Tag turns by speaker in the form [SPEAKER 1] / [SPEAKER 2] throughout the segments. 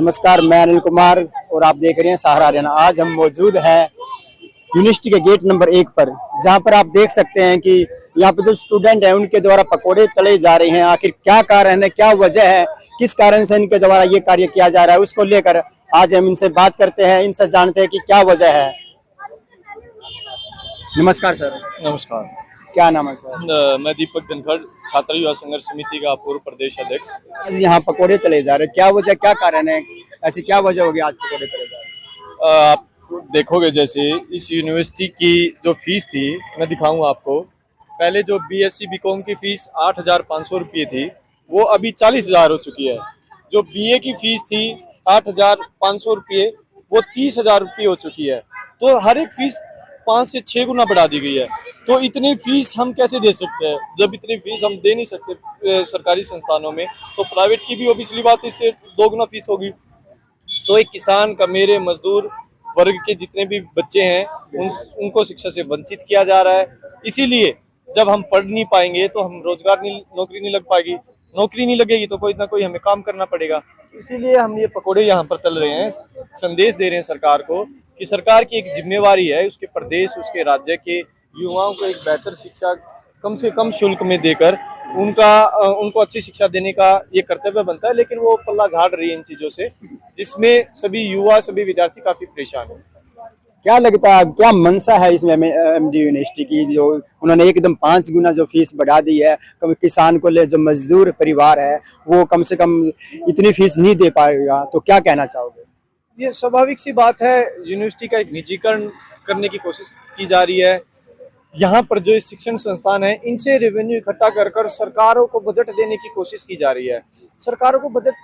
[SPEAKER 1] नमस्कार, मैं अनिल कुमार और आप देख रहे हैं सहारा हरियाणा। आज हम मौजूद हैं यूनिवर्सिटी के गेट नंबर 1 पर, जहां पर आप देख सकते हैं कि यहाँ पे जो स्टूडेंट हैं उनके द्वारा पकोड़े तले जा रहे हैं। आखिर क्या कारण है, क्या वजह है, किस कारण से इनके द्वारा ये कार्य किया जा रहा है, उसको लेकर आज हम इनसे बात करते हैं, इनसे जानते हैं कि क्या वजह है। नमस्कार सर।
[SPEAKER 2] नमस्कार।
[SPEAKER 1] क्या नाम है सर?
[SPEAKER 2] मैं दीपक धनखड़, छात्र युवा संघर्ष समिति का पूर्व प्रदेश अध्यक्ष।
[SPEAKER 1] आज यहाँ पकोड़े तले जा रहे हैं, क्या वजह, क्या कारण है, ऐसी क्या वजह होगी आज पकोड़े तले जा रहे हैं?
[SPEAKER 2] आप देखोगे जैसे इस यूनिवर्सिटी की जो फीस थी, मैं दिखाऊंगा आपको। पहले जो बीएससी बीकॉम की फीस 8,500 रुपये थी, वो अभी 40,000 हो चुकी है। जो बीए की फीस थी 8,500 रुपये, वो 30,000 रुपये हो चुकी है। तो हर एक फीस 5 से 6 गुना बढ़ा दी गई है। तो इतनी फीस हम कैसे दे सकते हैं? जब इतनी फीस हम दे नहीं सकते सरकारी संस्थानों में, तो प्राइवेट की भी ऑब्वियसली बात है, इससे 2 गुना फीस होगी। तो एक किसान का, मेरे मजदूर वर्ग के जितने भी बच्चे हैं उनको शिक्षा से वंचित किया जा रहा है। इसीलिए जब हम पढ़ नहीं पाएंगे तो हम नौकरी नहीं लग पाएगी, नौकरी नहीं लगेगी तो कोई ना कोई हमें काम करना पड़ेगा। इसीलिए हम ये पकोड़े यहाँ पर तल रहे हैं, संदेश दे रहे हैं सरकार को कि सरकार की एक जिम्मेवारी है उसके प्रदेश, उसके राज्य के युवाओं को एक बेहतर शिक्षा कम से कम शुल्क में देकर उनको अच्छी शिक्षा देने का ये कर्तव्य बनता है। लेकिन वो पल्ला झाड़ रही है इन चीजों से, जिसमें सभी युवा, सभी विद्यार्थी काफी परेशान है।
[SPEAKER 1] क्या लगता है, क्या मंशा है इसमें एमडी यूनिवर्सिटी की, जो उन्होंने एकदम 5 गुना जो फीस बढ़ा दी है? किसान को ले, जो मजदूर परिवार है वो कम से कम इतनी फीस नहीं दे पाएगा, तो क्या कहना चाहोगे?
[SPEAKER 2] ये स्वाभाविक सी बात है, यूनिवर्सिटी का एक निजीकरण करने की कोशिश की जा रही है। यहाँ पर जो शिक्षण संस्थान है, इनसे रेवेन्यू इकट्ठा कर सरकारों को बजट देने की कोशिश की जा रही है। सरकारों को बजट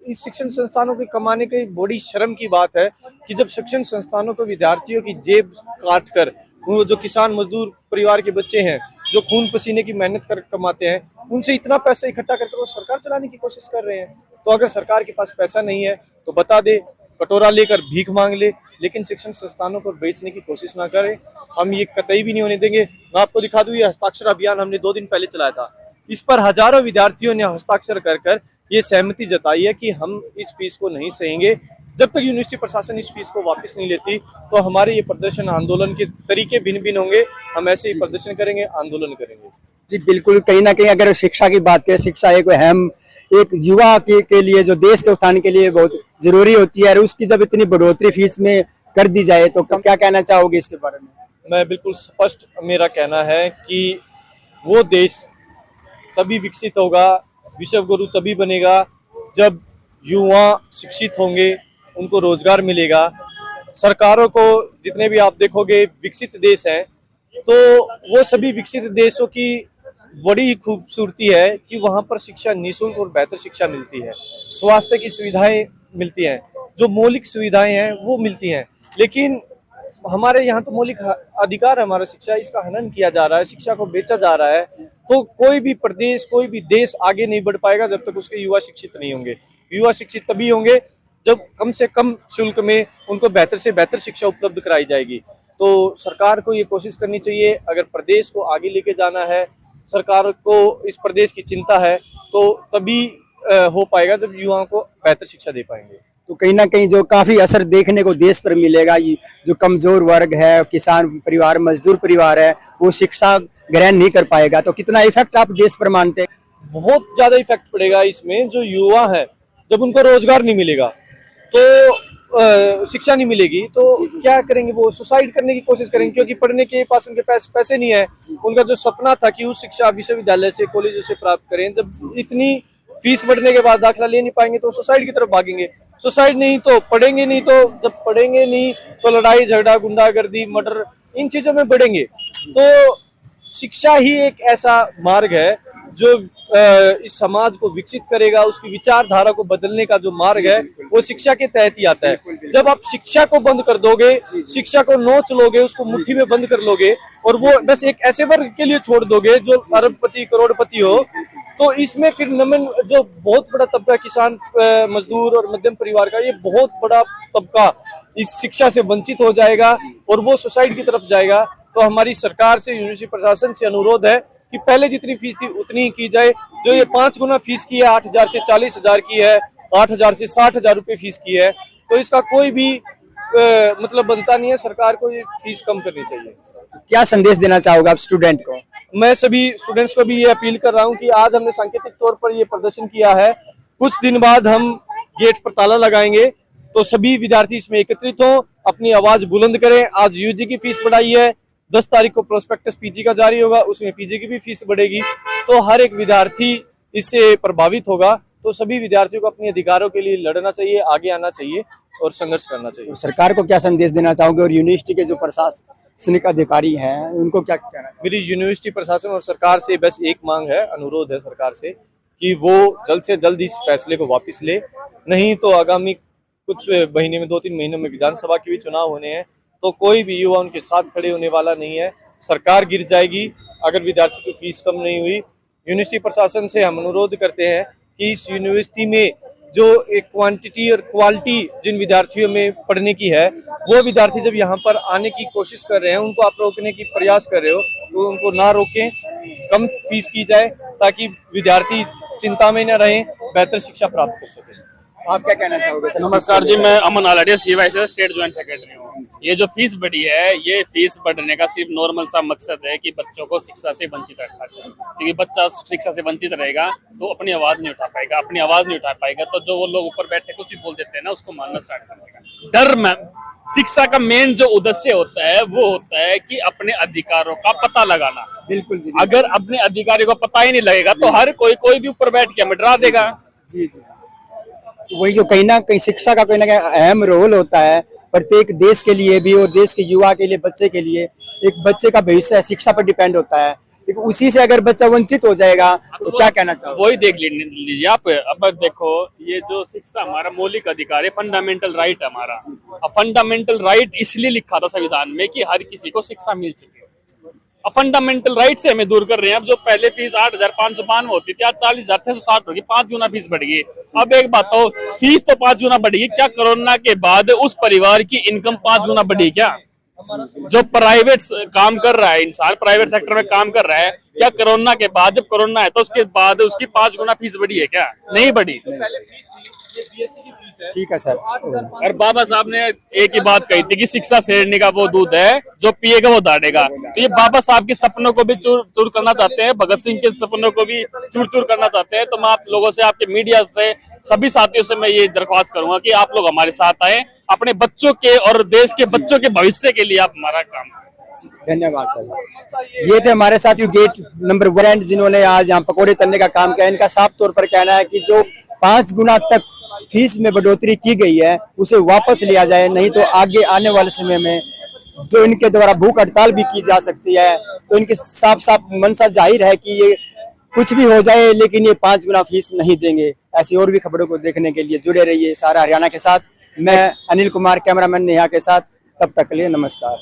[SPEAKER 2] इस शिक्षण संस्थानों के कमाने की बड़ी शर्म की बात है कि जब शिक्षण संस्थानों को विद्यार्थियों की जेब काट कर, वो जो किसान मजदूर परिवार के बच्चे हैं जो खून पसीने की मेहनत कर कमाते हैं, उनसे इतना पैसा इकट्ठा करके वो सरकार चलाने की कोशिश कर रहे हैं। तो अगर सरकार के पास पैसा नहीं है तो बता दे, कटोरा लेकर भीख मांग ले, लेकिन शिक्षण संस्थानों को बेचने की कोशिश ना करें। हम ये कतई भी नहीं होने देंगे। मैं आपको दिखा दूं, ये हस्ताक्षर अभियान हमने 2 दिन पहले चलाया था। इस पर हजारों विद्यार्थियों ने हस्ताक्षर कर ये सहमति जताई है कि हम इस फीस को नहीं सहेंगे। जब तक यूनिवर्सिटी प्रशासन इस फीस को वापस नहीं लेती तो हमारे ये प्रदर्शन, आंदोलन के तरीके भिन्न भिन्न होंगे। हम ऐसे ही प्रदर्शन करेंगे, आंदोलन करेंगे।
[SPEAKER 1] जी बिल्कुल, कहीं ना कहीं अगर शिक्षा की बात करें, शिक्षा एक युवा के लिए, जो देश के उत्थान के लिए बहुत जरूरी होती है, और उसकी जब इतनी बढ़ोतरी फीस में कर दी जाए तो क्या कहना चाहोगे इसके बारे में?
[SPEAKER 2] मैं बिल्कुल स्पष्ट, मेरा कहना है कि वो देश तभी विकसित होगा, विश्व गुरु तभी बनेगा जब युवा शिक्षित होंगे, उनको रोजगार मिलेगा। सरकारों को, जितने भी आप देखोगे विकसित देश हैं, तो वो सभी विकसित देशों की बड़ी खूबसूरती है कि वहाँ पर शिक्षा निःशुल्क और बेहतर शिक्षा मिलती है, स्वास्थ्य की सुविधाएं मिलती हैं, जो मौलिक सुविधाएं हैं वो मिलती हैं। लेकिन हमारे यहाँ तो मौलिक अधिकार है हमारा शिक्षा, इसका हनन किया जा रहा है, शिक्षा को बेचा जा रहा है। तो कोई भी प्रदेश, कोई भी देश आगे नहीं बढ़ पाएगा जब तक उसके युवा शिक्षित नहीं होंगे। युवा शिक्षित तभी होंगे जब कम से कम शुल्क में उनको बेहतर से बेहतर शिक्षा उपलब्ध कराई जाएगी। तो सरकार को ये कोशिश करनी चाहिए, अगर प्रदेश को आगे लेके जाना है, सरकार को इस प्रदेश की चिंता है, तो तभी हो पाएगा जब युवाओं को बेहतर शिक्षा दे पाएंगे।
[SPEAKER 1] तो कहीं ना कहीं जो काफी असर देखने को देश पर मिलेगा, ये जो कमजोर वर्ग है, किसान परिवार, मजदूर परिवार है, वो शिक्षा ग्रहण नहीं कर पाएगा। तो कितना इफेक्ट आप देश पर मानते हैं?
[SPEAKER 2] बहुत ज्यादा इफेक्ट पड़ेगा इसमें। जो युवा है, जब उनको रोजगार नहीं मिलेगा तो शिक्षा नहीं मिलेगी तो क्या करेंगे? वो सुसाइड करने की कोशिश करेंगे, क्योंकि पढ़ने के पास उनके पास पैसे नहीं है। उनका जो सपना था कि उस शिक्षा विश्वविद्यालय से, कॉलेजों से प्राप्त करें, जब इतनी फीस बढ़ने के बाद दाखिला ले नहीं पाएंगे तो सुसाइड की तरफ भागेंगे। सुसाइड नहीं तो पढ़ेंगे नहीं, तो जब पढ़ेंगे नहीं तो लड़ाई झगड़ा, गुंडागर्दी, मर्डर, इन चीजों में बढ़ेंगे। तो शिक्षा ही एक ऐसा मार्ग है जो इस समाज को विकसित करेगा, उसकी विचारधारा को बदलने का जो मार्ग है वो शिक्षा के तहत ही आता है। जब आप शिक्षा को बंद कर दोगे, शिक्षा को नोच लोगे, उसको मुट्ठी में बंद कर लोगे और वो बस एक ऐसे वर्ग के लिए छोड़ दोगे जो अरबपति करोड़पति हो, तो इसमें फिर नमन, जो बहुत बड़ा तबका किसान, मजदूर और मध्यम परिवार का, ये बहुत बड़ा तबका इस शिक्षा से वंचित हो जाएगा और वो सुसाइड की तरफ जाएगा। तो हमारी सरकार से, यूनिवर्सिटी प्रशासन से अनुरोध है कि पहले जितनी फीस थी उतनी ही की जाए। जो ये 5 गुना फीस की है, 8,000 से 40,000 की है, 8,000 से 60,000 रुपये फीस की है, तो इसका कोई भी मतलब बनता नहीं है। सरकार को ये फीस कम करनी चाहिए।
[SPEAKER 1] क्या संदेश देना चाहोगे आप स्टूडेंट को?
[SPEAKER 2] मैं सभी स्टूडेंट्स को भी ये अपील कर रहा हूँ कि आज हमने सांकेतिक तौर पर ये प्रदर्शन किया है, कुछ दिन बाद हम गेट पर ताला लगाएंगे, तो सभी विद्यार्थी इसमें एकत्रित हों, अपनी आवाज बुलंद करें। आज यूजी की फीस बढ़ाई है, 10 तारीख को प्रोस्पेक्टस पीजी का जारी होगा, उसमें पीजी की भी फीस बढ़ेगी, तो हर एक विद्यार्थी इससे प्रभावित होगा। तो सभी विद्यार्थियों को अपने अधिकारों के लिए लड़ना चाहिए, आगे आना चाहिए और संघर्ष करना चाहिए।
[SPEAKER 1] सरकार को क्या संदेश देना चाहोगे और यूनिवर्सिटी के जो प्रशासनिक अधिकारी हैं उनको क्या कहना है?
[SPEAKER 2] मेरी यूनिवर्सिटी प्रशासन और सरकार से बस एक मांग है, अनुरोध है सरकार से कि वो जल्द से जल्द इस फैसले को वापस ले, नहीं तो आगामी कुछ महीने में 2-3 महीनों में विधानसभा के भी चुनाव होने हैं, तो कोई भी युवा उनके साथ खड़े होने वाला नहीं है। सरकार गिर जाएगी अगर विद्यार्थी की फीस कम नहीं हुई। यूनिवर्सिटी प्रशासन से हम अनुरोध करते हैं कि इस यूनिवर्सिटी में जो एक क्वांटिटी और क्वालिटी जिन विद्यार्थियों में पढ़ने की है, वो विद्यार्थी जब यहाँ पर आने की कोशिश कर रहे हैं, उनको आप रोकने की प्रयास कर रहे हो, तो उनको ना रोकें, कम फीस की जाए ताकि विद्यार्थी चिंता में न रहें, बेहतर शिक्षा प्राप्त कर सकें।
[SPEAKER 1] आप क्या कहना चाहोगे सर?
[SPEAKER 3] नमस्कार जी, मैं अमन आलाडिया CY से स्टेट ज्वाइंट सेक्रेटरी हूँ। ये जो फीस बढ़ी है, ये फीस बढ़ने का सिर्फ नॉर्मल सा मकसद है कि बच्चों को शिक्षा से वंचित रखा जाए, क्योंकि बच्चा शिक्षा से वंचित रहेगा तो अपनी आवाज नहीं उठा पाएगा, अपनी आवाज नहीं उठा पाएगा तो जो वो लोग ऊपर बैठे कुछ भी बोल देते हैं ना, उसको मानना स्टार्ट कर देगा। डर में शिक्षा का मेन जो उद्देश्य होता है वो होता है कि अपने अधिकारों का पता लगाना।
[SPEAKER 1] बिल्कुल जी।
[SPEAKER 3] अगर अपने अधिकारों का पता ही नहीं लगेगा तो हर कोई भी ऊपर बैठ के हमें डरा देगा।
[SPEAKER 1] जी जी, वही जो कहीं ना कहीं शिक्षा का कोई ना कहीं अहम रोल होता है प्रत्येक देश के लिए भी, और देश के युवा के लिए, बच्चे के लिए। एक बच्चे का भविष्य शिक्षा पर डिपेंड होता है, लेकिन उसी से अगर बच्चा वंचित हो जाएगा तो क्या कहना चाहोगे?
[SPEAKER 3] वही देख लीजिए आप। अब देखो, ये जो शिक्षा हमारा मौलिक अधिकार है, फंडामेंटल राइट हमारा। अब फंडामेंटल राइट इसलिए लिखा था संविधान में कि हर किसी को शिक्षा मिल सके। अब फंडामेंटल राइट से हमें दूर कर रहे हैं। अब जो पहले फीस 8,592 होती थी, आज 40,660 होगी, 5 गुना फीस बढ़ गई। अब एक बात हो, फीस तो 5 गुना बढ़ी, क्या कोरोना के बाद उस परिवार की इनकम 5 गुना बढ़ी? क्या जो प्राइवेट काम कर रहा है इंसान, प्राइवेट सेक्टर में काम कर रहा है, क्या कोरोना के बाद, जब कोरोना है तो उसके बाद उसकी 5 गुना फीस बढ़ी है? क्या नहीं बढ़ी?
[SPEAKER 1] ठीक है सर।
[SPEAKER 3] और बाबा साहब ने एक ही बात कही थी कि शिक्षा शेरनी का वो दूध है जो पिएगा वो दाढ़ेगा। तो ये बाबा साहब के सपनों को भी चूर चूर करना चाहते हैं, भगत सिंह के सपनों को भी चूर चूर करना चाहते हैं। तो मैं आप लोगों से, आपके मीडिया से, सभी साथियों से मैं ये दरख्वास्त करूंगा कि आप लोग हमारे साथ आए, अपने बच्चों के और देश के बच्चों के भविष्य के लिए आप हमारा काम करें।
[SPEAKER 1] धन्यवाद सर। ये थे हमारे साथ गेट नंबर 1 जिन्होंने आज यहाँ पकौड़े तलने का काम किया। इनका साफ तौर पर कहना है कि जो 5 गुना तक फीस में बढ़ोतरी की गई है उसे वापस लिया जाए, नहीं तो आगे आने वाले समय में जो इनके द्वारा भूख हड़ताल भी की जा सकती है। तो इनकी साफ साफ मंशा जाहिर है कि ये कुछ भी हो जाए लेकिन ये 5 गुना फीस नहीं देंगे। ऐसी और भी खबरों को देखने के लिए जुड़े रहिए सहारा हरियाणा के साथ। मैं अनिल कुमार, कैमरामैन नेहा के साथ। तब तक के लिए नमस्कार।